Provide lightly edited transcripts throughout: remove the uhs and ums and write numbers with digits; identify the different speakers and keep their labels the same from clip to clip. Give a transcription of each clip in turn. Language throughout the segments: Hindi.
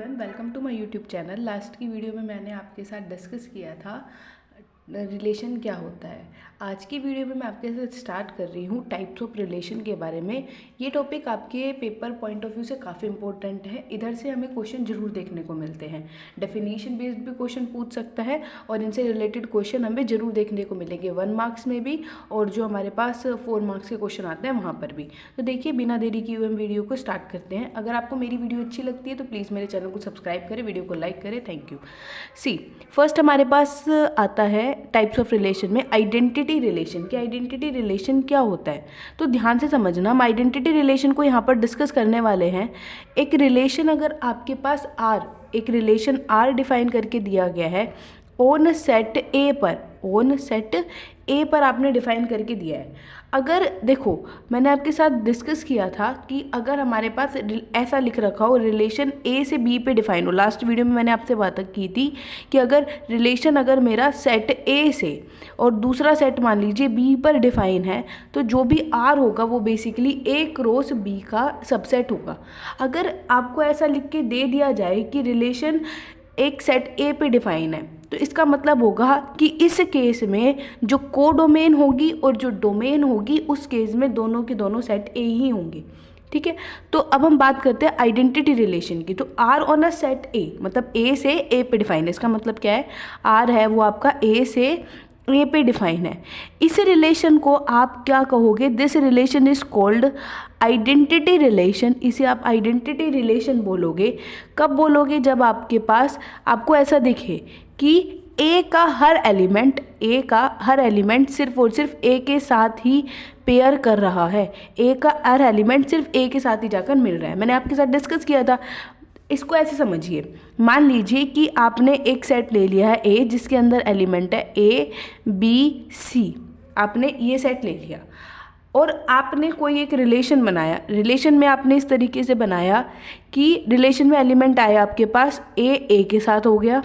Speaker 1: Everyone, welcome to my YouTube channel. Last की वीडियो में मैंने आपके साथ डिस्कस किया था रिलेशन क्या होता है। आज की वीडियो में मैं आपके साथ स्टार्ट कर रही हूँ टाइप्स ऑफ रिलेशन के बारे में। ये टॉपिक आपके पेपर पॉइंट ऑफ व्यू से काफ़ी इंपॉर्टेंट है। इधर से हमें क्वेश्चन जरूर देखने को मिलते हैं। डेफिनेशन बेस्ड भी क्वेश्चन पूछ सकता है और इनसे रिलेटेड क्वेश्चन हमें जरूर देखने को मिलेंगे 1 मार्क्स में भी, और जो हमारे पास 4 मार्क्स के क्वेश्चन आते हैं वहाँ पर भी। तो देखिए, बिना देरी किए हुए हम वीडियो को स्टार्ट करते हैं। अगर आपको मेरी वीडियो अच्छी लगती है तो प्लीज़ मेरे चैनल को सब्सक्राइब करें, वीडियो को लाइक करें। Thank you. सी फर्स्ट हमारे पास आता है टाइप्स ऑफ रिलेशन में आइडेंटिटी रिलेशन। कि आइडेंटिटी रिलेशन क्या होता है, तो ध्यान से समझना। हम आइडेंटिटी रिलेशन को यहाँ पर डिस्कस करने वाले हैं। एक रिलेशन अगर आपके पास एक रिलेशन आर डिफाइन करके दिया गया है ऑन सेट ए पर, ऑन सेट ए पर आपने डिफाइन करके दिया है। अगर देखो, मैंने आपके साथ डिस्कस किया था कि अगर हमारे पास ऐसा लिख रखा हो रिलेशन ए से बी पे डिफाइन हो। लास्ट वीडियो में मैंने आपसे बात की थी कि अगर रिलेशन अगर मेरा सेट ए से और दूसरा सेट मान लीजिए बी पर डिफाइन है, तो जो भी आर होगा वो बेसिकली ए क्रॉस बी का सबसेट होगा। अगर आपको ऐसा लिख के दे दिया जाए कि रिलेशन एक सेट ए पे डिफाइन है, तो इसका मतलब होगा कि इस केस में जो कोडोमेन होगी और जो डोमेन होगी, उस केस में दोनों के दोनों सेट ए ही होंगे। ठीक है, तो अब हम बात करते हैं आइडेंटिटी रिलेशन की। तो R on a set A, मतलब ए से ए पे डिफाइन है। इसका मतलब क्या है, आर है वो आपका ए से ए पे डिफाइन है। इस रिलेशन को आप क्या कहोगे, this relation is called identity relation. इसे आप आइडेंटिटी रिलेशन बोलोगे। कब बोलोगे, जब आपके पास आपको ऐसा दिखे कि ए का हर एलिमेंट सिर्फ और सिर्फ ए के साथ ही पेयर कर रहा है। ए का हर एलिमेंट सिर्फ ए के साथ ही जाकर मिल रहा है। मैंने आपके साथ डिस्कस किया था। इसको ऐसे समझिए, मान लीजिए कि आपने एक सेट ले लिया है ए, जिसके अंदर एलिमेंट है ए बी सी। आपने ये सेट ले लिया और आपने कोई एक रिलेशन बनाया। रिलेशन में आपने इस तरीके से बनाया कि रिलेशन में एलिमेंट आया आपके पास, ए के साथ हो गया,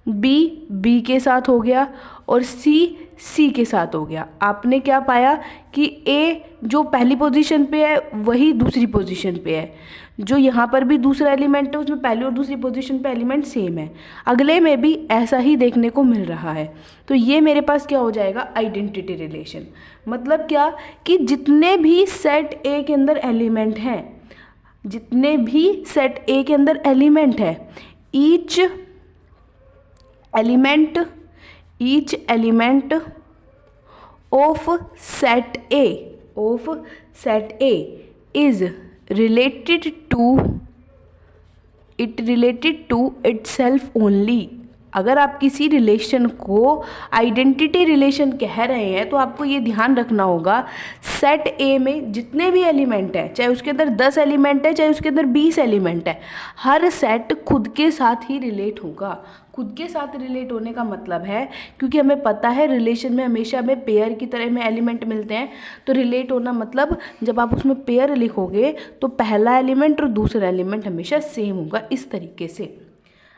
Speaker 1: बी के साथ हो गया और सी के साथ हो गया। आपने क्या पाया कि ए जो पहली पोजीशन पे है वही दूसरी पोजीशन पे है। जो यहाँ पर भी दूसरा एलिमेंट है उसमें पहली और दूसरी पोजीशन पे एलिमेंट सेम है। अगले में भी ऐसा ही देखने को मिल रहा है। तो ये मेरे पास क्या हो जाएगा, आइडेंटिटी रिलेशन। मतलब क्या कि जितने भी सेट ए के अंदर एलिमेंट हैं, जितने भी सेट ए के अंदर एलिमेंट है, each element of set A is related to itself only। अगर आप किसी रिलेशन को आइडेंटिटी रिलेशन कह रहे हैं तो आपको ये ध्यान रखना होगा, सेट ए में जितने भी एलिमेंट है, चाहे उसके अंदर 10 एलिमेंट है चाहे उसके अंदर 20 एलिमेंट है, हर सेट खुद के साथ ही रिलेट होगा। खुद के साथ रिलेट होने का मतलब है, क्योंकि हमें पता है रिलेशन में हमेशा हमें पेयर की तरह में एलिमेंट मिलते हैं। तो रिलेट होना मतलब जब आप उसमें पेयर लिखोगे तो पहला एलिमेंट और दूसरा एलिमेंट हमेशा सेम होगा। इस तरीके से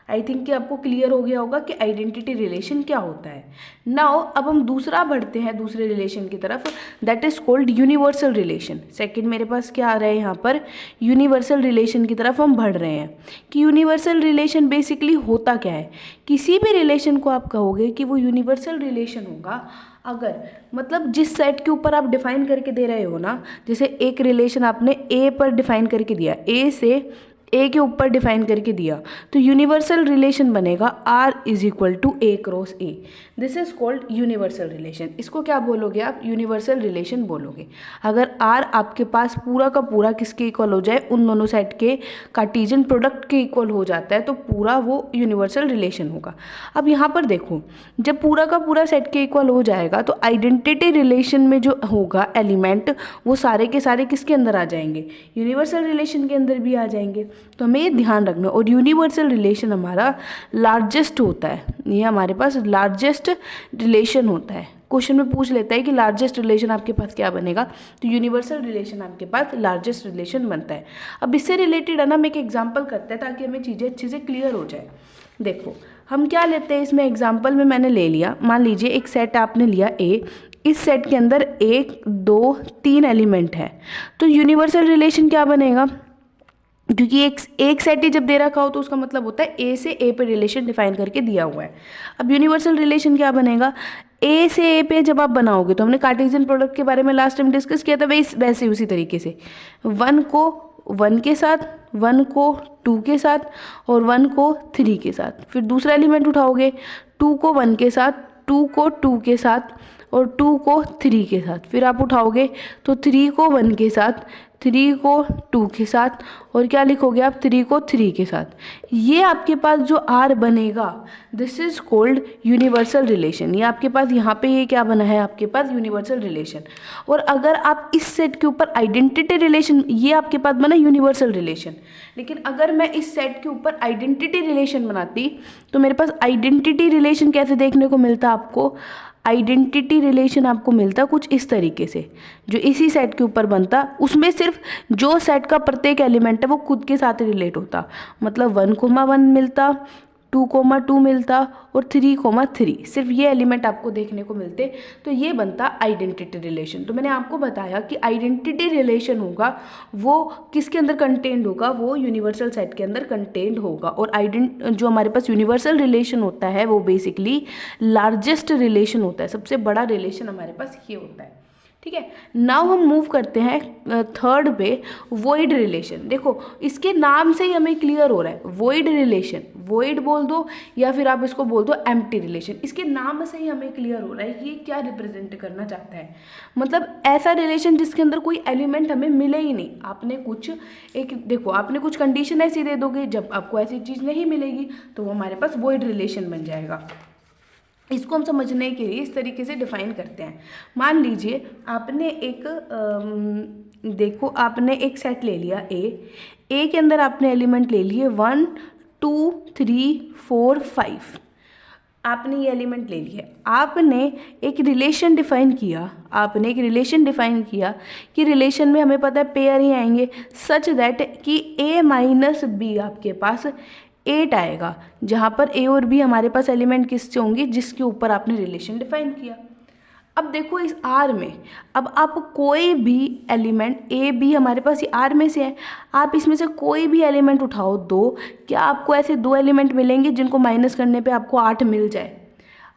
Speaker 1: आई थिंक कि आपको क्लियर हो गया होगा कि आइडेंटिटी रिलेशन क्या होता है। नाउ अब हम दूसरा बढ़ते हैं दूसरे रिलेशन की तरफ, that is called universal relation. Second मेरे पास क्या आ रहा है यहाँ पर, यूनिवर्सल रिलेशन की तरफ हम बढ़ रहे हैं। कि यूनिवर्सल रिलेशन बेसिकली होता क्या है। किसी भी रिलेशन को आप कहोगे कि वो यूनिवर्सल रिलेशन होगा अगर, मतलब जिस सेट के ऊपर आप डिफाइन करके दे रहे हो ना, जैसे एक रिलेशन आपने ए पर डिफाइन करके दिया, ए से ए के ऊपर डिफाइन करके दिया, तो यूनिवर्सल रिलेशन बनेगा R is equal to A cross A. This is called universal relation. इसको क्या बोलोगे आप, यूनिवर्सल रिलेशन बोलोगे। अगर आर आपके पास पूरा का पूरा किसके इक्वल हो जाए, उन दोनों सेट के कार्टेशियन प्रोडक्ट के इक्वल हो जाता है, तो पूरा वो यूनिवर्सल रिलेशन होगा। अब यहाँ पर देखो, जब पूरा का पूरा सेट के इक्वल हो जाएगा तो आइडेंटिटी रिलेशन में जो होगा एलिमेंट, वो सारे के सारे किसके अंदर आ जाएंगे, यूनिवर्सल रिलेशन के अंदर भी आ जाएंगे। तो हमें ये ध्यान रखना। और यूनिवर्सल रिलेशन हमारा लार्जेस्ट होता है, ये हमारे पास लार्जेस्ट रिलेशन होता है। क्वेश्चन में पूछ लेता है कि लार्जेस्ट रिलेशन आपके पास क्या बनेगा, तो यूनिवर्सल रिलेशन आपके पास लार्जेस्ट रिलेशन बनता है। अब इससे रिलेटेड है ना, हम एक एग्जांपल करते हैं ताकि हमें चीज़ें अच्छे से क्लियर हो जाए। देखो हम क्या लेते हैं इसमें, एग्जाम्पल में मैंने ले लिया, मान लीजिए एक सेट आपने लिया ए, इस सेट के अंदर 1 2 3 एलिमेंट है, तो यूनिवर्सल रिलेशन क्या बनेगा, क्योंकि एक सेट ही जब दे रखा हो तो उसका मतलब होता है ए से ए पे रिलेशन डिफाइन करके दिया हुआ है। अब यूनिवर्सल रिलेशन क्या बनेगा, ए से ए पे जब आप बनाओगे तो हमने कार्टेशियन प्रोडक्ट के बारे में लास्ट टाइम डिस्कस किया था, वैसे उसी तरीके से 1 को 1 के साथ, 1 को 2 के साथ और 1 को 3 के साथ। फिर दूसरा एलिमेंट उठाओगे 2 को 1 के साथ, 2 को 2 के साथ और 2 को 3 के साथ। फिर आप उठाओगे तो 3 को 1 के साथ, 3 को 2 के साथ और क्या लिखोगे आप, 3 को 3 के साथ। ये आपके पास जो आर बनेगा this is called universal relation. ये आपके पास यहाँ पे ये क्या बना है, आपके पास यूनिवर्सल रिलेशन। और अगर आप इस सेट के ऊपर आइडेंटिटी रिलेशन, ये आपके पास बना यूनिवर्सल रिलेशन, लेकिन अगर मैं इस सेट के ऊपर आइडेंटिटी रिलेशन बनाती तो मेरे पास आइडेंटिटी रिलेशन कैसे देखने को मिलता आपको, आइडेंटिटी रिलेशन आपको मिलता कुछ इस तरीके से, जो इसी सेट के ऊपर बनता, उसमें सिर्फ जो सेट का प्रत्येक एलिमेंट है वो खुद के साथ रिलेट होता। मतलब 1,1 मिलता, 2,2 मिलता और 3,3, सिर्फ ये एलिमेंट आपको देखने को मिलते, तो ये बनता आइडेंटिटी रिलेशन। तो मैंने आपको बताया कि आइडेंटिटी रिलेशन होगा वो किसके अंदर कंटेंड होगा, वो यूनिवर्सल सेट के अंदर कंटेंड होगा। और जो हमारे पास यूनिवर्सल रिलेशन होता है वो बेसिकली लार्जेस्ट रिलेशन होता है, सबसे बड़ा रिलेशन हमारे पास ये होता है। ठीक है, नाउ हम मूव करते हैं थर्ड पे, वॉइड रिलेशन। देखो इसके नाम से ही हमें क्लियर हो रहा है, वॉइड रिलेशन, वॉइड बोल दो या फिर आप इसको बोल दो एम्प्टी रिलेशन। इसके नाम से ही हमें क्लियर हो रहा है कि ये क्या रिप्रेजेंट करना चाहता है। मतलब ऐसा रिलेशन जिसके अंदर कोई एलिमेंट हमें मिले ही नहीं। आपने कुछ एक देखो, आपने कुछ कंडीशन ऐसी दे दोगे, जब आपको ऐसी चीज़ नहीं मिलेगी तो वो हमारे पास वॉइड रिलेशन बन जाएगा। इसको हम समझने के लिए इस तरीके से डिफाइन करते हैं। मान लीजिए आपने देखो आपने एक सेट ले लिया ए के अंदर आपने एलिमेंट ले लिए 1 2 3 4 5। आपने ये एलिमेंट ले लिए, आपने एक रिलेशन डिफाइन किया, कि रिलेशन में हमें पता है पेयर ही आएंगे, सच दैट कि a माइनस बी आपके पास 8 आएगा, जहाँ पर ए और बी हमारे पास एलिमेंट किससे होंगे, जिसके ऊपर आपने रिलेशन डिफाइन किया। अब देखो इस आर में, अब आप कोई भी एलिमेंट ए बी हमारे पास ये आर में से है, आप इसमें से कोई भी एलिमेंट उठाओ दो, क्या आपको ऐसे 2 एलिमेंट मिलेंगे जिनको माइनस करने पे आपको 8 मिल जाए?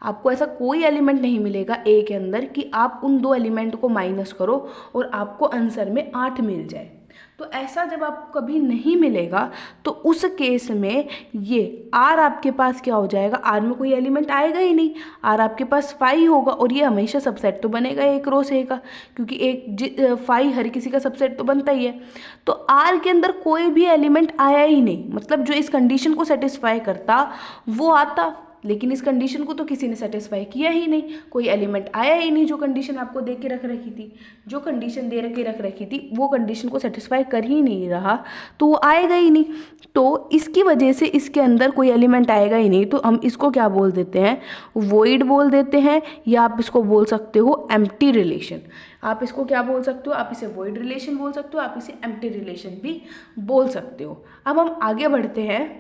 Speaker 1: आपको ऐसा कोई एलिमेंट नहीं मिलेगा ए के अंदर कि आप उन 2 एलिमेंट को माइनस करो और आपको आंसर में 8 मिल जाए। तो ऐसा जब आपको कभी नहीं मिलेगा तो उस केस में ये आर आपके पास क्या हो जाएगा, आर में कोई एलिमेंट आएगा ही नहीं, आर आपके पास 5 होगा और ये हमेशा सबसेट तो बनेगा एक रो से का, क्योंकि एक 5 हर किसी का सबसेट तो बनता ही है। तो आर के अंदर कोई भी एलिमेंट आया ही नहीं, मतलब जो इस कंडीशन को सेटिस्फाई करता वो आता, लेकिन इस कंडीशन को तो किसी ने सेटिस्फाई किया ही नहीं, कोई एलिमेंट आया ही नहीं जो कंडीशन आपको दे के रख रखी थी, जो कंडीशन दे के रख रखी थी वो कंडीशन को सेटिस्फाई कर ही नहीं रहा, तो वो आएगा ही नहीं। तो इसकी वजह से इसके अंदर कोई एलिमेंट आएगा ही नहीं, तो हम इसको क्या बोल देते हैं, वॉइड बोल देते हैं, या आप इसको बोल सकते हो एम्प्टी रिलेशन। आप इसको क्या बोल सकते हो, आप इसे वॉइड रिलेशन बोल सकते हो, आप इसे एम्प्टी रिलेशन भी बोल सकते हो। अब हम आगे बढ़ते हैं।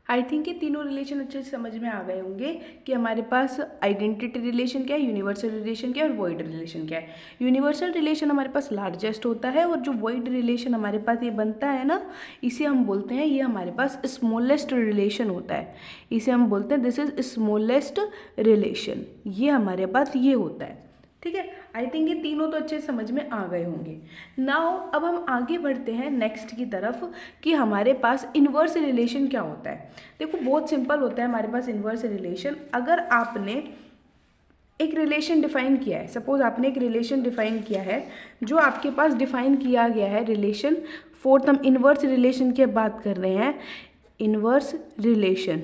Speaker 1: आई थिंक ये तीनों रिलेशन अच्छे से समझ में आ गए होंगे कि हमारे पास आइडेंटिटी रिलेशन क्या है, यूनिवर्सल रिलेशन क्या है और वॉइड रिलेशन क्या है। यूनिवर्सल रिलेशन हमारे पास लार्जेस्ट होता है और जो वॉइड रिलेशन हमारे पास ये बनता है ना, इसे हम बोलते हैं, ये हमारे पास स्मॉलेस्ट रिलेशन होता है, इसे हम बोलते हैं दिस इज स्मॉलेस्ट रिलेशन, ये हमारे पास ये होता है। ठीक है, आई थिंक ये तीनों तो अच्छे समझ में आ गए होंगे। नाउ अब हम आगे बढ़ते हैं नेक्स्ट की तरफ कि हमारे पास इन्वर्स रिलेशन क्या होता है। देखो बहुत सिंपल होता है हमारे पास इन्वर्स रिलेशन। अगर आपने एक रिलेशन डिफाइन किया है, सपोज आपने एक रिलेशन डिफाइन किया है, जो आपके पास डिफाइन किया गया है रिलेशन, फोर्थ हम इन्वर्स रिलेशन की बात कर रहे हैं, इन्वर्स रिलेशन।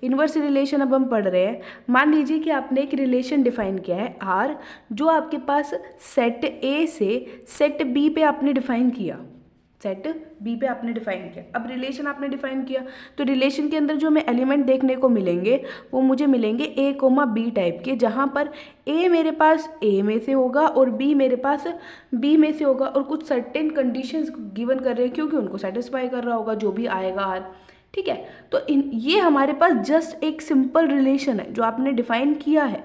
Speaker 1: इन्वर्स रिलेशन अब हम पढ़ रहे हैं। मान लीजिए कि आपने एक रिलेशन डिफाइन किया है आर, जो आपके पास सेट ए से सेट बी पे आपने डिफाइन किया, सेट बी पे आपने डिफाइन किया। अब रिलेशन आपने डिफाइन किया तो रिलेशन के अंदर जो हमें एलिमेंट देखने को मिलेंगे वो मुझे मिलेंगे ए कोमा बी टाइप के, जहाँ पर ए मेरे पास ए में से होगा और बी मेरे पास बी में से होगा, और कुछ सर्टेन कंडीशंस गिवन कर रहे हैं क्योंकि उनको सेटिस्फाई कर रहा होगा जो भी आएगा आर। ठीक है। तो ये हमारे पास जस्ट एक सिंपल रिलेशन है जो आपने डिफाइन किया है।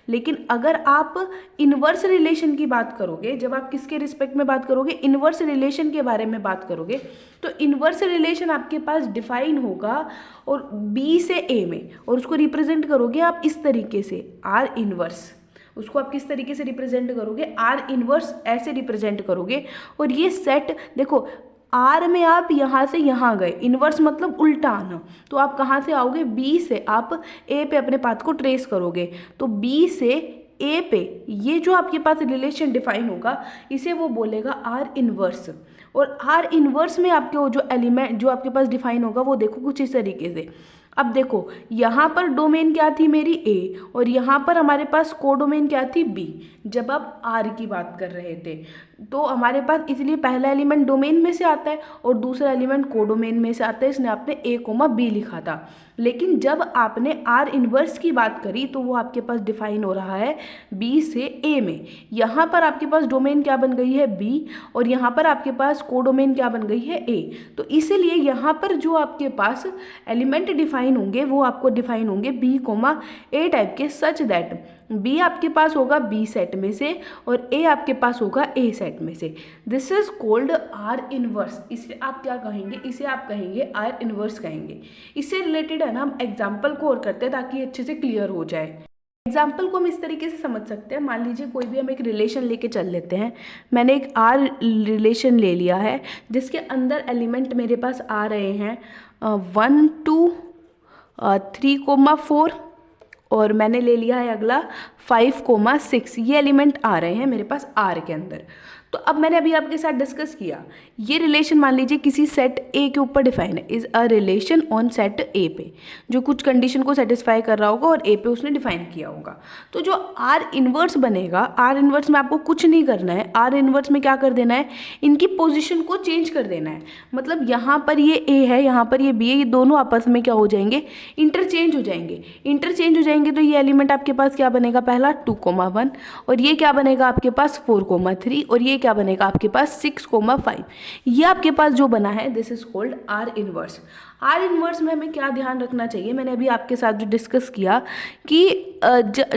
Speaker 1: लेकिन अगर आप इन्वर्स रिलेशन की बात करोगे, जब आप किसके रिस्पेक्ट में बात करोगे, इन्वर्स रिलेशन के बारे में बात करोगे, तो इन्वर्स रिलेशन आपके पास डिफाइन होगा और बी से ए में, और उसको रिप्रेजेंट करोगे आप इस तरीके से, आर इन्वर्स। उसको आप किस तरीके से रिप्रेजेंट करोगे, आर इन्वर्स ऐसे रिप्रेजेंट करोगे। और ये सेट देखो, आर में आप यहाँ से यहाँ गए, इन्वर्स मतलब उल्टा आना, तो आप कहाँ से आओगे, बी से आप ए पे अपने पाथ को ट्रेस करोगे, तो बी से ए पे ये जो आपके पास रिलेशन डिफाइन होगा इसे वो बोलेगा आर इन्वर्स। और आर इन्वर्स में आपके वो जो एलिमेंट जो आपके पास डिफाइन होगा वो देखो कुछ इस तरीके से। अब देखो यहाँ पर डोमेन क्या थी मेरी ए, और यहाँ पर हमारे पास कोडोमेन क्या थी बी, जब आप आर की बात कर रहे थे। तो हमारे पास इसलिए पहला एलिमेंट डोमेन में से आता है और दूसरा एलिमेंट कोडोमेन में से आता है, इसने आपने ए कोमा बी लिखा था। लेकिन जब आपने आर इन्वर्स की बात करी तो वो आपके पास डिफाइन हो रहा है बी से ए में। यहाँ पर आपके पास डोमेन क्या बन गई है बी, और यहाँ पर आपके पास कोडोमेन क्या बन गई है ए। तो इसीलिए यहाँ पर जो आपके पास एलिमेंट डिफाइन होंगे वो आपको डिफाइन होंगे बी कोमा ए टाइप के, सच दैट बी आपके पास होगा बी सेट में से और ए आपके पास होगा ए सेट में से। This is called R inverse. इसे आप क्या कहेंगे, इसे आप कहेंगे आर इन्वर्स कहेंगे। इससे रिलेटेड है ना हम एग्जाम्पल को और करते हैं ताकि अच्छे से क्लियर हो जाए। एग्जाम्पल को हम इस तरीके से समझ सकते हैं, मान लीजिए कोई भी हम एक रिलेशन लेके चल लेते हैं। मैंने एक आर रिलेशन ले लिया है जिसके अंदर एलिमेंट मेरे पास आ रहे हैं 1 2 3,4, और मैंने ले लिया है अगला 5,6। ये एलिमेंट आ रहे हैं मेरे पास आर के अंदर। तो अब मैंने अभी आपके साथ डिस्कस किया, ये रिलेशन मान लीजिए किसी सेट ए के ऊपर डिफाइन है, is a relation on set ए पे, जो कुछ कंडीशन को सेटिस्फाई कर रहा होगा और ए पे उसने डिफाइन किया होगा। तो जो आर इन्वर्स बनेगा, आर इन्वर्स में आपको कुछ नहीं करना है, आर इन्वर्स में क्या कर देना है, इनकी पोजीशन को चेंज कर देना है। मतलब यहाँ पर ये ए है, यहाँ पर ये बी है, ये दोनों आपस में क्या हो जाएंगे, इंटरचेंज हो जाएंगे। इंटरचेंज हो जाएंगे तो ये एलिमेंट आपके पास क्या बनेगा, पहला 2,1, और ये क्या बनेगा आपके पास 4,3, और ये क्या बनेगा आपके पास 6,5। ये आपके पास जो बना है this is called R inverse. R inverse में हमें क्या ध्यान रखना चाहिए, मैंने अभी आपके साथ जो डिस्कस किया कि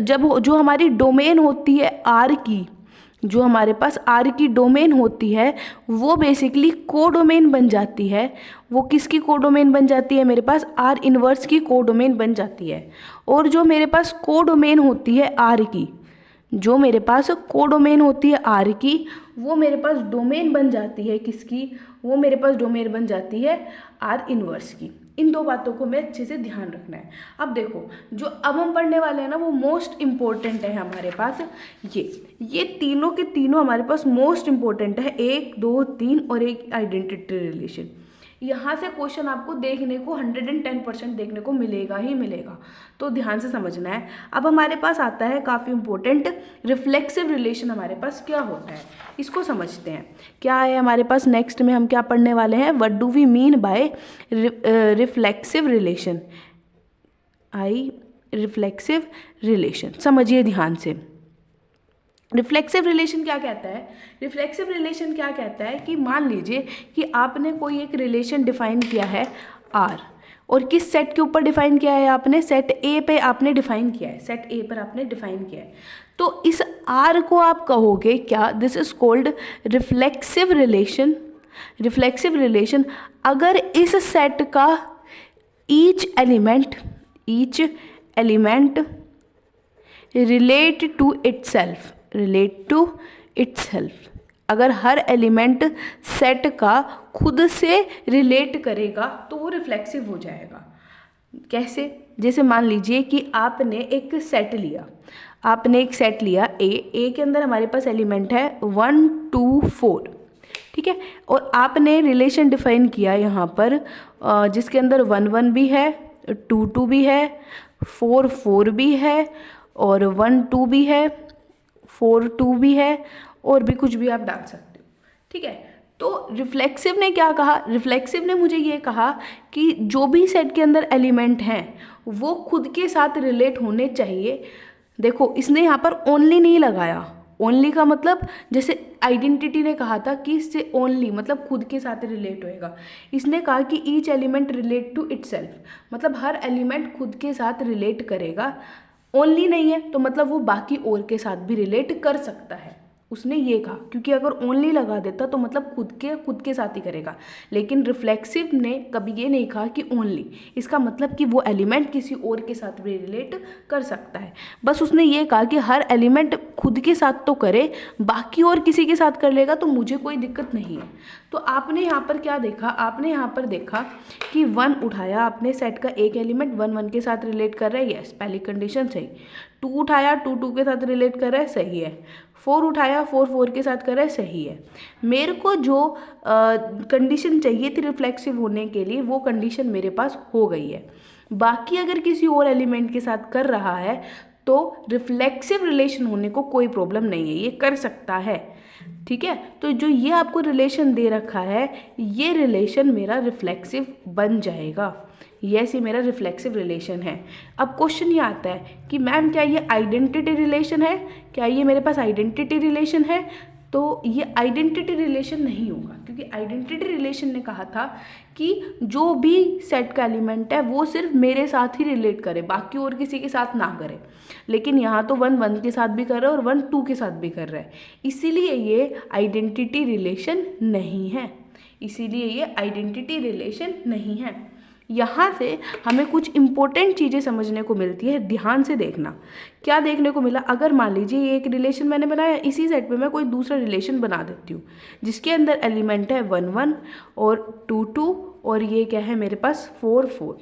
Speaker 1: जब जो हमारी डोमेन होती है आर की, जो हमारे पास आर की डोमेन होती है वो बेसिकली कोडोमेन बन जाती है। वो किसकी कोडोमेन बन जाती है, मेरे पास आर इन्वर्स की कोडोमेन बन जाती है। और जो मेरे पास कोडोमेन होती है आर की, जो मेरे पास कोडोमेन होती है आर की, वो मेरे पास डोमेन बन जाती है किसकी, वो मेरे पास डोमेन बन जाती है आर इन्वर्स की। इन दो बातों को हमें अच्छे से ध्यान रखना है। अब देखो जो अब हम पढ़ने वाले हैं ना वो मोस्ट इम्पोर्टेंट है हमारे पास। ये तीनों के तीनों हमारे पास मोस्ट इम्पोर्टेंट है, 1 2 3 और एक आइडेंटिटी रिलेशन। यहाँ से क्वेश्चन आपको देखने को 110% देखने को मिलेगा ही मिलेगा, तो ध्यान से समझना है। अब हमारे पास आता है काफ़ी इंपॉर्टेंट रिफ्लेक्सिव रिलेशन। हमारे पास क्या होता है इसको समझते हैं। क्या है हमारे पास, नेक्स्ट में हम क्या पढ़ने वाले हैं, what do we mean by reflexive relation. Reflexive relation समझिए ध्यान से। रिफ्लेक्सिव रिलेशन क्या कहता है, रिफ्लेक्सिव रिलेशन क्या कहता है कि मान लीजिए कि आपने कोई एक रिलेशन डिफाइन किया है आर, और किस सेट के ऊपर डिफाइन किया है आपने, सेट ए पे आपने डिफाइन किया है, सेट ए पर आपने डिफाइन किया है। तो इस आर को आप कहोगे क्या, this is called reflexive relation. Reflexive relation अगर इस सेट का each element relate to itself, अगर हर एलिमेंट सेट का खुद से रिलेट करेगा तो वो रिफ्लेक्सिव हो जाएगा। कैसे, जैसे मान लीजिए कि आपने एक सेट लिया ए के अंदर हमारे पास एलिमेंट है 1 2 4, ठीक है, और आपने रिलेशन डिफाइन किया यहाँ पर जिसके अंदर 1 1 भी है, 2 2 भी है, 4 4 भी है, और 1 2 भी है, 4 2 भी है, और भी कुछ भी आप डाल सकते हो, ठीक है। तो रिफ्लेक्सिव ने क्या कहा, रिफ्लेक्सिव ने मुझे ये कहा कि जो भी सेट के अंदर एलिमेंट हैं वो खुद के साथ रिलेट होने चाहिए। देखो इसने यहाँ पर ओनली नहीं लगाया, ओनली का मतलब जैसे आइडेंटिटी ने कहा था कि इससे ओनली मतलब खुद के साथ रिलेट होएगा, इसने कहा कि each element relate to itself, मतलब हर एलिमेंट खुद के साथ रिलेट करेगा। ओनली नहीं है तो मतलब वो बाकी और के साथ भी रिलेट कर सकता है, उसने ये कहा, क्योंकि अगर ओनली लगा देता तो मतलब खुद के साथ ही करेगा। लेकिन रिफ्लेक्सिव ने कभी ये नहीं कहा कि ओनली, इसका मतलब कि वो एलिमेंट किसी और के साथ भी रिलेट कर सकता है। बस उसने ये कहा कि हर एलिमेंट खुद के साथ तो करे, बाकी और किसी के साथ कर लेगा तो मुझे कोई दिक्कत नहीं है। तो आपने यहाँ पर क्या देखा, आपने यहाँ पर देखा कि 1 उठाया आपने, सेट का एक एलिमेंट 1 1 के साथ रिलेट कर रहा है, यस पहली कंडीशन सही। 2 उठाया 2 2 के साथ रिलेट कर रहा है, सही है। 4 उठाया 4 4 के साथ कर रहा है, सही है। मेरे को जो कंडीशन चाहिए थी रिफ्लेक्सिव होने के लिए वो कंडीशन मेरे पास हो गई है। बाकी अगर किसी और एलिमेंट के साथ कर रहा है तो रिफ्लेक्सिव रिलेशन होने को कोई प्रॉब्लम नहीं है, ये कर सकता है, ठीक है। तो जो ये आपको रिलेशन दे रखा है ये रिलेशन मेरा रिफ्लेक्सिव बन जाएगा, यस ये मेरा रिफ्लेक्सिव रिलेशन है। अब क्वेश्चन ये आता है कि मैम क्या ये आइडेंटिटी रिलेशन है, क्या ये मेरे पास आइडेंटिटी रिलेशन है? तो ये आइडेंटिटी रिलेशन नहीं होगा, क्योंकि आइडेंटिटी रिलेशन ने कहा था कि जो भी सेट का एलिमेंट है वो सिर्फ मेरे साथ ही रिलेट करे, बाकी और किसी के साथ ना करे। लेकिन यहाँ तो 1 1 के साथ भी कर रहा है और 1 2 के साथ भी कर रहा है, इसीलिए ये आइडेंटिटी रिलेशन नहीं है, इसीलिए ये आइडेंटिटी रिलेशन नहीं है। यहाँ से हमें कुछ इंपॉर्टेंट चीज़ें समझने को मिलती है, ध्यान से देखना। क्या देखने को मिला, अगर मान लीजिए ये एक रिलेशन मैंने बनाया, इसी सेट पे मैं कोई दूसरा रिलेशन बना देती हूँ जिसके अंदर एलिमेंट है 1 1 और 2 2 और ये क्या है मेरे पास 4 4।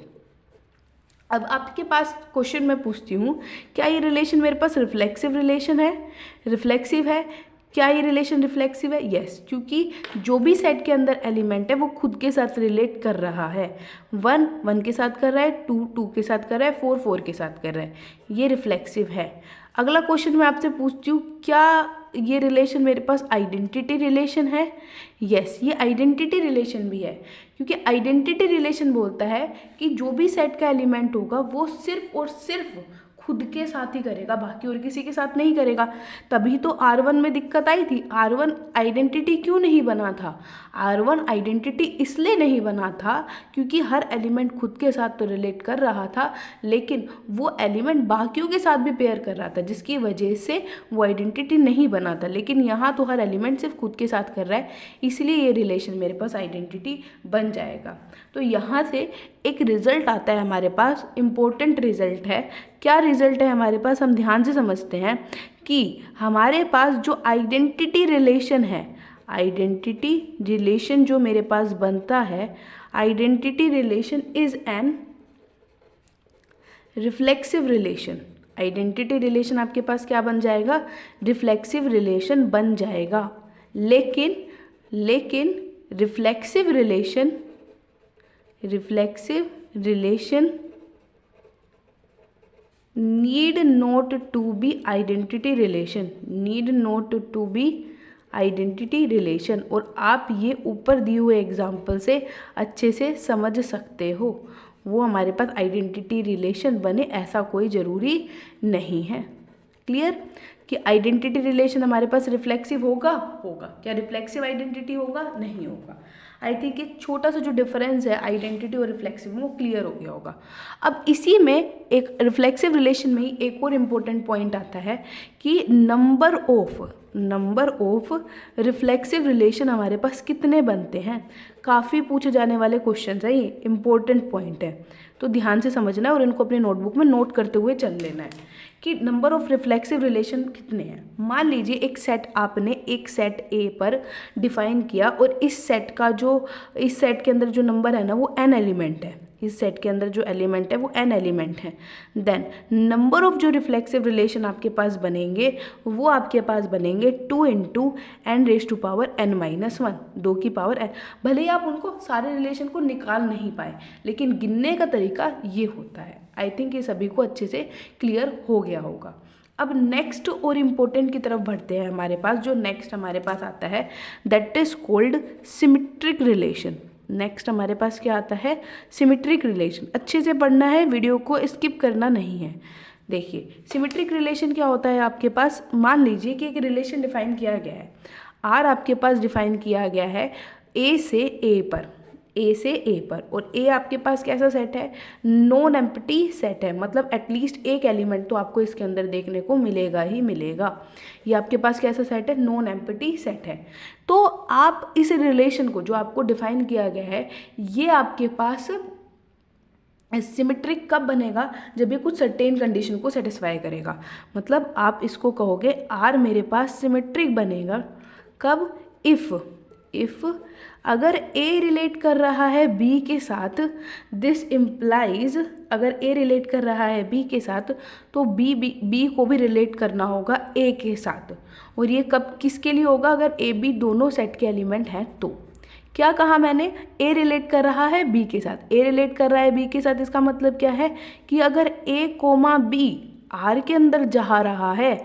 Speaker 1: अब आपके पास क्वेश्चन मैं पूछती हूँ, क्या ये रिलेशन मेरे पास रिफ्लेक्सिव रिलेशन है, रिफ्लेक्सिव है? क्या ये रिलेशन रिफ्लेक्सिव है? यस, क्योंकि जो भी सेट के अंदर एलिमेंट है वो खुद के साथ रिलेट कर रहा है। 1 1 के साथ कर रहा है, 2 2 के साथ कर रहा है, 4 4 के साथ कर रहा है, ये रिफ्लेक्सिव है। अगला क्वेश्चन मैं आपसे पूछती हूँ, क्या ये रिलेशन मेरे पास आइडेंटिटी रिलेशन है? यस, ये आइडेंटिटी रिलेशन भी है, क्योंकि आइडेंटिटी रिलेशन बोलता है कि जो भी सेट का एलिमेंट होगा वो सिर्फ और सिर्फ खुद के साथ ही करेगा, बाकी और किसी के साथ नहीं करेगा। तभी तो R1 में दिक्कत आई थी। R1 आइडेंटिटी क्यों नहीं बना था? R1 आइडेंटिटी इसलिए नहीं बना था क्योंकि हर एलिमेंट खुद के साथ तो रिलेट कर रहा था, लेकिन वो एलिमेंट बाकियों के साथ भी पेयर कर रहा था, जिसकी वजह से वो आइडेंटिटी नहीं बना था। लेकिन यहाँ तो हर एलिमेंट सिर्फ खुद के साथ कर रहा है, इसलिए ये रिलेशन मेरे पास आइडेंटिटी बन जाएगा। तो यहाँ से एक रिजल्ट आता है हमारे पास, इम्पोर्टेंट रिजल्ट है। क्या रिजल्ट है हमारे पास, हम ध्यान से समझते हैं कि हमारे पास जो आइडेंटिटी रिलेशन है, आइडेंटिटी रिलेशन जो मेरे पास बनता है, identity relation is an reflexive relation. Identity relation आपके पास क्या बन जाएगा? रिफ्लेक्सिव रिलेशन बन जाएगा। लेकिन reflexive relation need not to be identity relation, need not to be identity relation। और आप ये ऊपर दिए हुए एग्जाम्पल से अच्छे से समझ सकते हो, वो हमारे पास आइडेंटिटी रिलेशन बने ऐसा कोई ज़रूरी नहीं है। क्लियर कि आइडेंटिटी रिलेशन हमारे पास रिफ्लेक्सिव होगा? क्या रिफ्लेक्सिव आइडेंटिटी होगा? नहीं होगा। आई थिंक एक छोटा सा जो डिफरेंस है आइडेंटिटी और रिफ्लेक्सिव में वो क्लियर हो गया होगा। अब इसी में एक रिफ्लेक्सिव रिलेशन में ही एक और इम्पोर्टेंट पॉइंट आता है कि नंबर ऑफ रिफ्लेक्सिव रिलेशन हमारे पास कितने बनते हैं। काफ़ी पूछे जाने वाले क्वेश्चन है, ये इम्पोर्टेंट पॉइंट है, तो ध्यान से समझना है और इनको अपनी नोटबुक में नोट करते हुए चल लेना है कि नंबर ऑफ रिफ्लेक्सिव रिलेशन कितने हैं। मान लीजिए एक सेट आपने एक सेट ए पर डिफाइन किया और इस सेट के अंदर जो नंबर है ना वो n एलिमेंट है, इस सेट के अंदर जो एलिमेंट है वो n एलिमेंट है। देन नंबर ऑफ जो रिफ्लेक्सिव रिलेशन आपके पास बनेंगे वो आपके पास बनेंगे 2 × n⁻1, 2 की पावर n। भले ही आप उनको सारे रिलेशन को निकाल नहीं पाए, लेकिन गिनने का तरीका ये होता है। आई थिंक ये सभी को अच्छे से क्लियर हो गया होगा। अब नेक्स्ट और इम्पोर्टेंट की तरफ बढ़ते हैं। हमारे पास जो नेक्स्ट हमारे पास आता है that is called symmetric relation. Next हमारे पास क्या आता है? Symmetric relation. अच्छे से पढ़ना है, वीडियो को स्किप करना नहीं है, देखिए सिमेट्रिक रिलेशन क्या होता है आपके पास, मान लीजिए कि एक रिलेशन डिफाइन किया गया है, आर आपके पास डिफाइन किया गया है ए से ए पर, ए से ए पर, और ए आपके पास कैसा सेट है, नॉन एम्प्टी सेट है, मतलब एटलीस्ट एक एलिमेंट तो आपको इसके अंदर देखने को मिलेगा ही मिलेगा। ये आपके पास कैसा सेट है, नॉन एम्प्टी सेट है। तो आप इस रिलेशन को जो आपको डिफाइन किया गया है, ये आपके पास सिमेट्रिक कब बनेगा, जब ये कुछ सर्टेन कंडीशन को सेटिस्फाई करेगा। मतलब आप इसको कहोगे आर मेरे पास सिमेट्रिक बनेगा कब, इफ़ अगर ए रिलेट कर रहा है बी के साथ, दिस इम्प्लाइज, अगर ए रिलेट कर रहा है बी के साथ तो बी को भी रिलेट करना होगा ए के साथ। और ये कब किसके लिए होगा, अगर ए बी दोनों सेट के एलिमेंट हैं तो। क्या कहा मैंने, ए रिलेट कर रहा है बी के साथ, ए रिलेट कर रहा है बी के साथ, इसका मतलब क्या है कि अगर ए कोमा बी आर के अंदर जा रहा है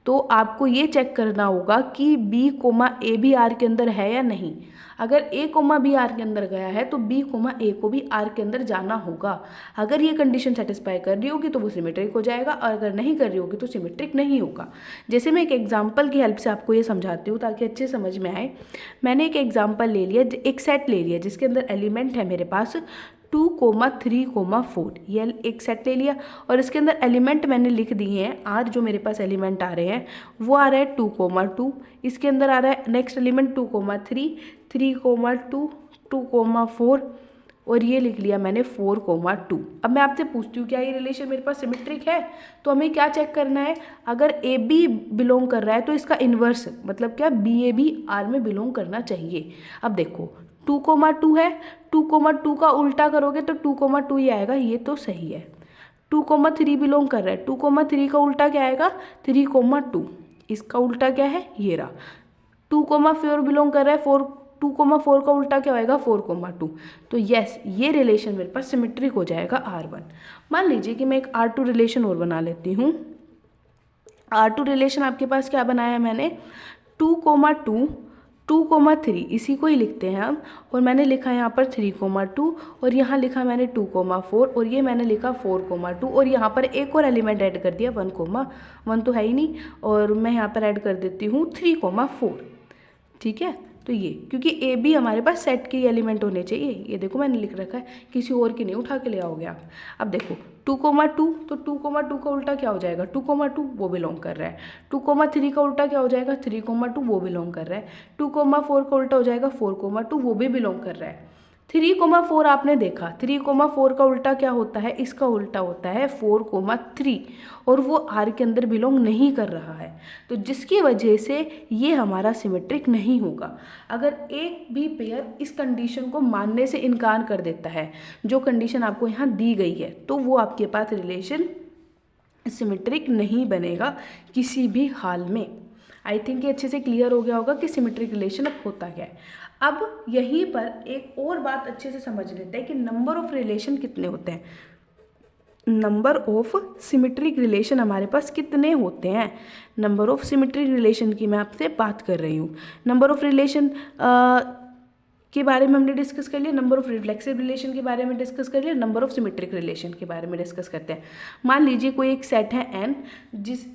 Speaker 1: तो आपको ये चेक करना होगा कि बी कोमा ए भी आर के अंदर है या नहीं। अगर ए कोमा बी आर के अंदर गया है तो बी कोमा ए को भी आर के अंदर जाना होगा। अगर ये कंडीशन सेटिस्फाई कर रही होगी तो वो सिमेट्रिक हो जाएगा, और अगर नहीं कर रही होगी तो सिमेट्रिक नहीं होगा। जैसे मैं एक एग्जांपल की हेल्प से आपको ये समझाती हूँ ताकि अच्छे समझ में आए। मैंने एक एग्जांपल ले लिया, एक सेट ले लिया जिसके अंदर एलिमेंट है मेरे पास 2,3,4, ये एक सेट ले लिया, और इसके अंदर एलिमेंट मैंने लिख दिए हैं आर, जो मेरे पास एलिमेंट आ रहे हैं वो आ रहा है 2,2, इसके अंदर आ रहा है नेक्स्ट एलिमेंट 2,3, 3,2, 2,4, और ये लिख लिया मैंने 4,2। अब मैं आपसे पूछती हूँ क्या ये रिलेशन मेरे पास सिमेट्रिक है, तो हमें क्या चेक करना है, अगर ए बी बिलोंग कर रहा है तो इसका इन्वर्स, मतलब क्या बी ए बी आर में बिलोंग करना चाहिए। अब देखो 2,2 है, 2,2 का उल्टा करोगे तो 2,2 ही आएगा, ये तो सही है। 2,3 बिलोंग कर रहा है, 2,3 का उल्टा क्या आएगा, 3,2, इसका उल्टा क्या है, ये रहा। 2,4 बिलोंग कर रहा है, 2,4 का उल्टा क्या होएगा, 4,2। तो यस, ये रिलेशन मेरे पास सिमेट्रिक हो जाएगा R1। मान लीजिए कि मैं एक R2 रिलेशन और बना लेती हूँ। R2 रिलेशन आपके पास क्या बनाया है मैंने, 2,2, 2,3, इसी को ही लिखते हैं हम, और मैंने लिखा यहाँ पर 3,2, और यहाँ लिखा मैंने 2,4, और ये मैंने लिखा 4,2, और यहाँ पर एक और एलिमेंट ऐड कर दिया 1,1 तो है ही नहीं, और मैं यहाँ पर ऐड कर देती हूँ 3,4। ठीक है, तो ये क्योंकि ए बी हमारे पास सेट के एलिमेंट होने चाहिए, ये देखो मैंने लिख रखा है, किसी और की नहीं उठा के ले आओगे आप। अब देखो 2,2, तो 2,2 का उल्टा क्या हो जाएगा, 2,2 वो बिलोंग कर रहा है। 2,3 का उल्टा क्या हो जाएगा, 3,2 वो बिलोंग कर रहा है। 2,4 का उल्टा हो जाएगा 4,2 वो भी बिलोंग कर रहा है। 3,4 आपने देखा, 3,4 का उल्टा क्या होता है, इसका उल्टा होता है 4,3, और वो आर के अंदर बिलोंग नहीं कर रहा है, तो जिसकी वजह से ये हमारा सिमेट्रिक नहीं होगा। अगर एक भी पेयर इस कंडीशन को मानने से इनकार कर देता है, जो कंडीशन आपको यहाँ दी गई है, तो वो आपके पास रिलेशन सिमेट्रिक नहीं बनेगा किसी भी हाल में। आई थिंक ये अच्छे से क्लियर हो गया होगा कि सिमेट्रिक रिलेशन अब होता क्या है। अब यहीं पर एक और बात अच्छे से समझ लेते हैं कि नंबर ऑफ रिलेशन कितने होते हैं। नंबर ऑफ सिमेट्रिक रिलेशन हमारे पास कितने होते हैं, नंबर ऑफ सिमेट्रिक रिलेशन की मैं आपसे बात कर रही हूँ। नंबर ऑफ रिलेशन के बारे में हमने डिस्कस कर लिया, नंबर ऑफ रिफ्लेक्सिव रिलेशन के बारे में डिस्कस कर लिया, नंबर ऑफ सिमेट्रिक रिलेशन के बारे में डिस्कस करते हैं। मान लीजिए कोई एक सेट है n,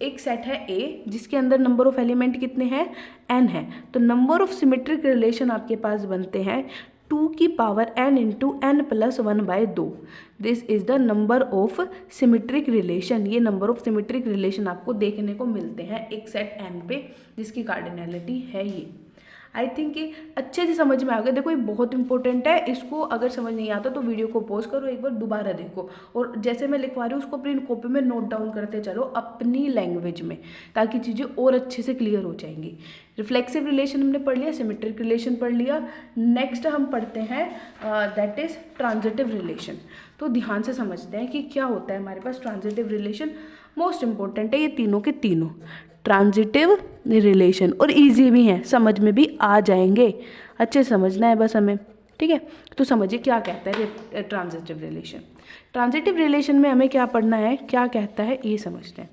Speaker 1: एक सेट है A जिसके अंदर नंबर ऑफ एलिमेंट कितने हैं, n है, तो नंबर ऑफ सिमेट्रिक रिलेशन आपके पास बनते हैं 2 की power n into n plus 1/2। This is the number of symmetric relation. ये नंबर ऑफ सिमेट्रिक रिलेशन आपको देखने को मिलते हैं एक सेट n पे जिसकी कार्डिनैलिटी है ये। आई थिंक ये अच्छे से समझ में आ गया। देखो ये बहुत इंपॉर्टेंट है, इसको अगर समझ नहीं आता तो वीडियो को पॉज करो, एक बार दोबारा देखो, और जैसे मैं लिखवा रही हूँ उसको अपनी कॉपी में नोट डाउन करते चलो अपनी लैंग्वेज में, ताकि चीज़ें और अच्छे से क्लियर हो जाएंगी। रिफ्लेक्सिव रिलेशन हमने पढ़ लिया, सिमेट्रिक रिलेशन पढ़ लिया। नेक्स्ट हम पढ़ते हैं दैट इज ट्रांजिटिव रिलेशन। तो ध्यान से समझते हैं कि क्या होता है हमारे पास ट्रांजिटिव रिलेशन। मोस्ट इंपॉर्टेंट है ये तीनों के तीनों ट्रांजिटिव रिलेशन, और इजी भी हैं, समझ में भी आ जाएंगे, अच्छे समझना है बस हमें। ठीक है, तो समझिए क्या कहता है ट्रांजिटिव रिलेशन। ट्रांजिटिव रिलेशन में हमें क्या पढ़ना है, क्या कहता है ये समझते हैं।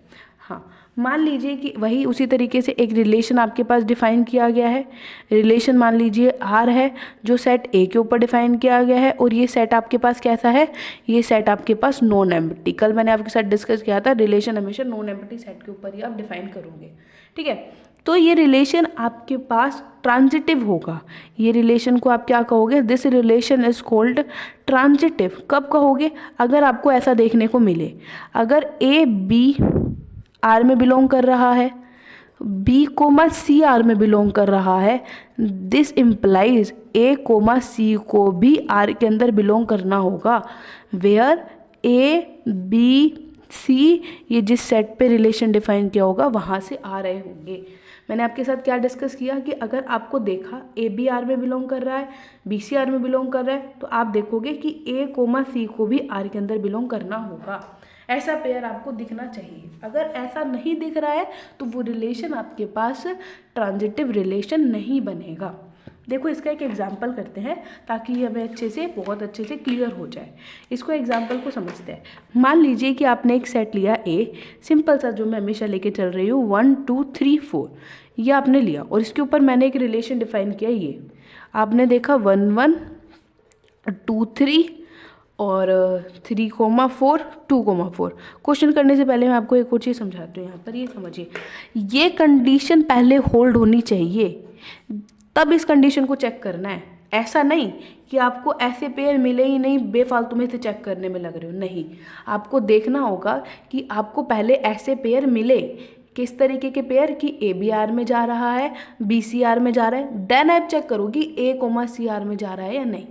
Speaker 1: हाँ, मान लीजिए कि वही उसी तरीके से एक रिलेशन आपके पास डिफाइन किया गया है। रिलेशन मान लीजिए आर है जो सेट ए के ऊपर डिफाइन किया गया है, और ये सेट आपके पास कैसा है, ये सेट आपके पास नॉन एम्प्टी। कल मैंने आपके साथ डिस्कस किया था रिलेशन हमेशा नॉन एम्प्टी सेट के ऊपर ही आप डिफाइन करोगे, ठीक है। तो ये रिलेशन आपके पास ट्रांजिटिव होगा। ये रिलेशन को आप क्या कहोगे, this relation is called transitive. कब कहोगे, अगर आपको ऐसा देखने को मिले, अगर ए बी आर में बिलोंग कर रहा है, बी कोमा सी आर में बिलोंग कर रहा है, this implies A comma C को भी आर के अंदर बिलोंग करना होगा। वेयर ए बी सी, ये जिस सेट पे रिलेशन डिफाइन किया होगा वहाँ से आ रहे होंगे। मैंने आपके साथ क्या डिस्कस किया कि अगर आपको देखा ए बी आर में बिलोंग कर रहा है, बी सी आर में बिलोंग कर रहा है, तो आप देखोगे कि ए कोमा सी को भी आर के अंदर बिलोंग करना होगा। ऐसा पेयर आपको दिखना चाहिए। अगर ऐसा नहीं दिख रहा है तो वो रिलेशन आपके पास ट्रांजिटिव रिलेशन नहीं बनेगा। देखो इसका एक एग्जाम्पल करते हैं ताकि ये हमें बहुत अच्छे से क्लियर हो जाए। इसको एग्जाम्पल को समझते हैं। मान लीजिए कि आपने एक सेट लिया ए, सिंपल सा जो मैं हमेशा लेके चल रही हूँ 1 2 3 4, ये आपने लिया और इसके ऊपर मैंने एक रिलेशन डिफाइन किया। ये आपने देखा 1 1 2 3 और 3,4 2,4। क्वेश्चन करने से पहले मैं आपको एक और चीज़ समझाती हूँ। यहाँ पर ये समझिए, ये कंडीशन पहले होल्ड होनी चाहिए, तब इस कंडीशन को चेक करना है। ऐसा नहीं कि आपको ऐसे पेयर मिले ही नहीं, बेफालतू में से चेक करने में लग रहे हो। नहीं, आपको देखना होगा कि आपको पहले ऐसे पेयर मिले, किस तरीके के पेयर कि ए बी आर में जा रहा है, बी सी आर में जा रहा है, देन आप चेक करो कि ए कोमा सी आर में जा रहा है या नहीं,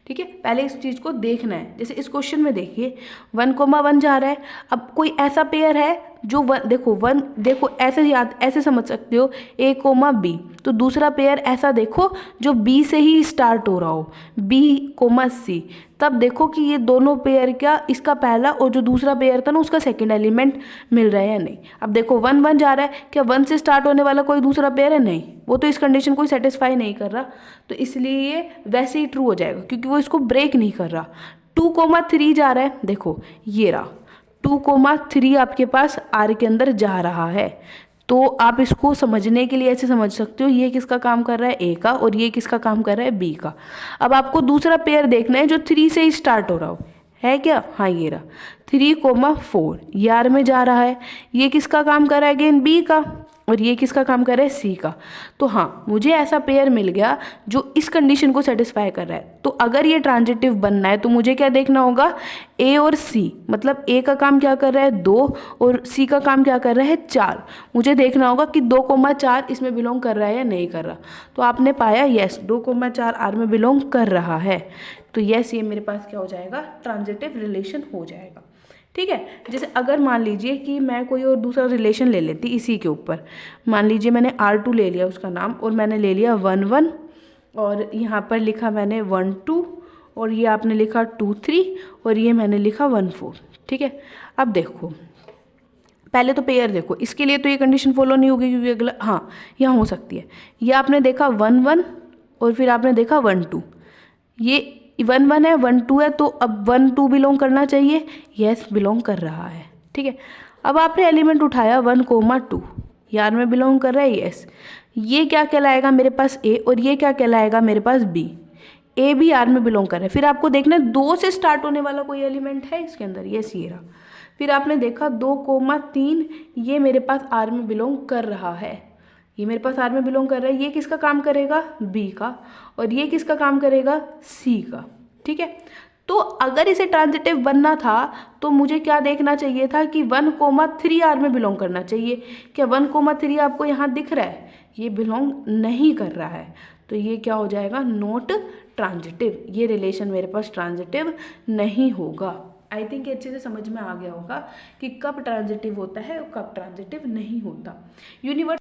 Speaker 1: ठीक है। पहले इस चीज़ को देखना है। जैसे इस क्वेश्चन में देखिए 1,1 जा रहा है। अब कोई ऐसा पेयर है जो देखो ऐसे समझ सकते हो ए कोमा बी, तो दूसरा पेयर ऐसा देखो जो बी से ही स्टार्ट हो रहा हो, बी कोमा सी। तब देखो कि ये दोनों पेयर क्या, इसका पहला और जो दूसरा पेयर था ना उसका सेकंड एलिमेंट मिल रहा है या नहीं। अब देखो 1 1 जा रहा है, क्या 1 से स्टार्ट होने वाला कोई दूसरा पेयर है? नहीं, वो तो इस कंडीशन को सेटिस्फाई नहीं कर रहा, तो इसलिए ये वैसे ही ट्रू हो जाएगा क्योंकि वो इसको ब्रेक नहीं कर रहा। 2,3 जा रहा है, देखो ये रहा 2,3 आपके पास आर के अंदर जा रहा है। तो आप इसको समझने के लिए ऐसे समझ सकते हो, ये किसका काम कर रहा है, ए का, और ये किसका काम कर रहा है, बी का। अब आपको दूसरा पेयर देखना है जो 3 से ही स्टार्ट हो रहा हो, है क्या? हाँ, ये रहा 3,4, ये आर में जा रहा है। ये किसका काम कर रहा है अगेन, बी का, और ये किसका काम कर रहा है, सी का। तो हाँ, मुझे ऐसा पेयर मिल गया जो इस कंडीशन को सेटिस्फाई कर रहा है। तो अगर ये ट्रांजिटिव बनना है तो मुझे क्या देखना होगा, ए और सी, मतलब ए का काम क्या कर रहा है 2 और सी का काम क्या कर रहा है 4। मुझे देखना होगा कि 2,4 इसमें बिलोंग कर रहा है या नहीं कर रहा। तो आपने पाया यस 2,4 आर में बिलोंग कर रहा है, तो यस ये मेरे पास क्या हो जाएगा, ट्रांजिटिव रिलेशन हो जाएगा, ठीक है। जैसे अगर मान लीजिए कि मैं कोई और दूसरा रिलेशन ले लेती इसी के ऊपर, मान लीजिए मैंने R2 ले लिया उसका नाम, और मैंने ले लिया 1 1, और यहाँ पर लिखा मैंने 1 2, और ये आपने लिखा 2 3, और ये मैंने लिखा 1 4, ठीक है। अब देखो पहले तो पेयर देखो, इसके लिए तो ये कंडीशन फॉलो नहीं होगी क्योंकि अगला, हाँ यहाँ हो सकती है। ये आपने देखा 1 1 और फिर आपने देखा 1 2, ये 1 1 है 1 2 है, तो अब 1 2 बिलोंग करना चाहिए, यस बिलोंग कर रहा है, ठीक है। अब आपने एलिमेंट उठाया 1,2, यार में बिलोंग कर रहा है, यस। ये क्या कहलाएगा मेरे पास ए, और ये क्या कहलाएगा मेरे पास बी। ए भी आर में बिलोंग कर रहा है। फिर आपको देखना है 2 से स्टार्ट होने वाला कोई एलिमेंट है इसके अंदर, यस ये रहा। फिर आपने देखा 2,3, ये मेरे पास आर में बिलोंग कर रहा है, ये मेरे पास आर में बिलोंग कर रहा है। ये किसका काम करेगा, बी का, और ये किसका काम करेगा, सी का, ठीक है। तो अगर इसे ट्रांजिटिव बनना था तो मुझे क्या देखना चाहिए था कि 1,3 आर में बिलोंग करना चाहिए। क्या 1,3 आपको यहाँ दिख रहा है, ये बिलोंग नहीं कर रहा है, तो ये क्या हो जाएगा, नॉट ट्रांजिटिव। ये रिलेशन मेरे पास ट्रांजिटिव नहीं होगा। आई थिंक अच्छे से समझ में आ गया होगा कि कब ट्रांजिटिव होता है और कब ट्रांजिटिव नहीं होता। यूनिवर्स